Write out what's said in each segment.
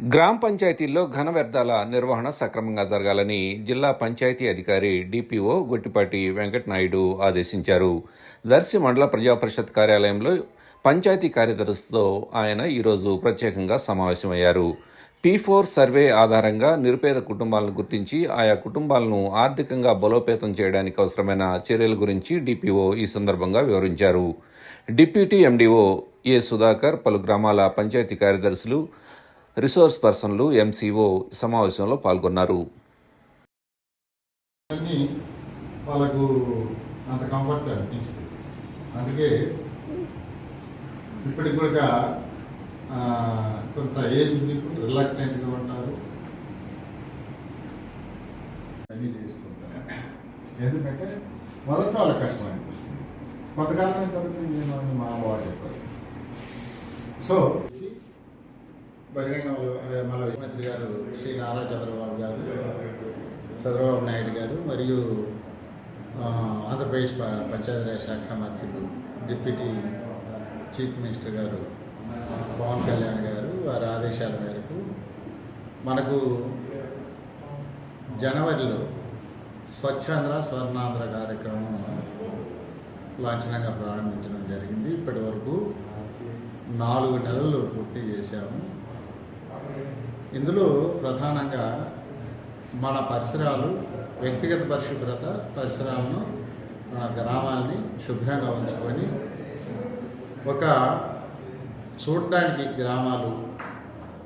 గ్రామ పంచాయతీల్లో ఘన వ్యర్థాల నిర్వహణ సక్రమంగా జరగాలని జిల్లా పంచాయతీ అధికారి డిపిఓ గొట్టిపాటి వెంకటనాయుడు ఆదేశించారు. దర్శి మండల ప్రజాపరిషత్ కార్యాలయంలో పంచాయతీ కార్యదర్శితో ఆయన ఈరోజు ప్రత్యేకంగా సమావేశమయ్యారు. P4 సర్వే ఆధారంగా నిరుపేద కుటుంబాలను గుర్తించి ఆయా కుటుంబాలను ఆర్థికంగా బలోపేతం చేయడానికి అవసరమైన చర్యల గురించి డిపిఓ ఈ సందర్భంగా వివరించారు. డిప్యూటీ ఎండిఓ ఏ సుధాకర్, పలు గ్రామాల పంచాయతీ కార్యదర్శులు, రిసోర్స్ పర్సన్లు, ఎంసీఓ సమావేశంలో పాల్గొన్నారు. వాళ్ళకు అంత కంఫర్ట్ అనిపించింది. అందుకే ఇప్పటికి కూడా కొంత ఏజ్ పీపుల్ రిలక్టెంట్గా ఉంటారు, అన్నీ చేస్తుంటారు. ఎందుకంటే మొదట వాళ్ళకి కష్టం అనిపిస్తుంది. కొంతకాలం జరుగుతుంది మా అమ్మవారు చెప్పారు. సో బహిరంగంలో మన ముఖ్యమంత్రి గారు శ్రీ నారా చంద్రబాబు నాయుడు గారు మరియు ఆంధ్రప్రదేశ్ పంచాయతీరాజ్ శాఖ మంత్రులు, డిప్యూటీ చీఫ్ మినిస్టర్ గారు పవన్ కళ్యాణ్ గారు వారి ఆదేశాల మేరకు మనకు జనవరిలో స్వచ్ఛాంధ్ర స్వర్ణాంధ్ర కార్యక్రమం లాంఛనంగా ప్రారంభించడం జరిగింది. ఇప్పటి వరకు 4 నెలలు పూర్తి చేశాము. ఇందులో ప్రధానంగా మన పరిసరాలు, వ్యక్తిగత పరిశుభ్రత, పరిసరాలను, మన గ్రామాల్ని శుభ్రంగా ఉంచుకొని ఒక చూడడానికి గ్రామాలు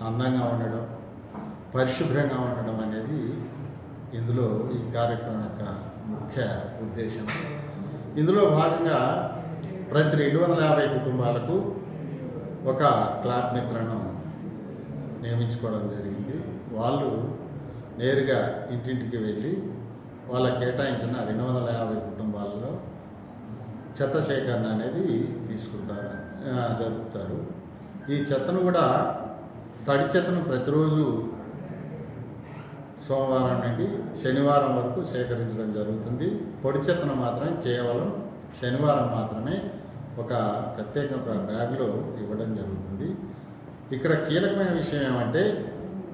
అందంగా ఉండడం, పరిశుభ్రంగా ఉండడం అనేది ఇందులో ఈ కార్యక్రమం యొక్క ముఖ్య ఉద్దేశం. ఇందులో భాగంగా ప్రతి 250 కుటుంబాలకు ఒక క్లాప్ మిత్రను నియమించుకోవడం జరిగింది. వాళ్ళు నేరుగా ఇంటింటికి వెళ్ళి వాళ్ళ కేటాయించిన 250 కుటుంబాలలో చెత్త సేకరణ అనేది జరుపుతారు. ఈ చెత్తను కూడా తడి చెత్తను ప్రతిరోజు సోమవారం నుండి శనివారం వరకు సేకరించడం జరుగుతుంది. పొడి చెత్తను మాత్రం కేవలం శనివారం మాత్రమే ఒక ప్రత్యేక బ్యాగ్లో ఇవ్వడం జరుగుతుంది. ఇక్కడ కీలకమైన విషయం ఏమంటే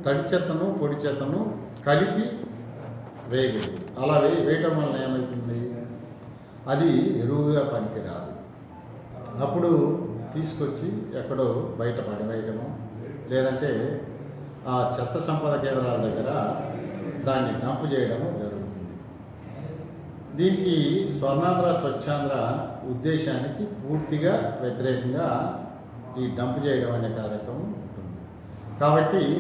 తడి చెత్తను పొడి చెత్తను కలిపి వేయగలి. అలా వేయటం వల్ల ఏమవుతుంది, అది ఎరువుగా పనికిరాదు. అప్పుడు తీసుకొచ్చి ఎక్కడో బయట పడివేయటము, లేదంటే ఆ చెత్త సంపద కేంద్రాల దగ్గర దాన్ని డంప్ చేయడము జరుగుతుంది. దీనికి స్వర్ణాంధ్ర స్వచ్ఛాంధ్ర ఉద్దేశానికి పూర్తిగా వ్యతిరేకంగా ఈ డంప్ చేయడం అనే కార్యక్రమం ఉంటుంది. కాబట్టి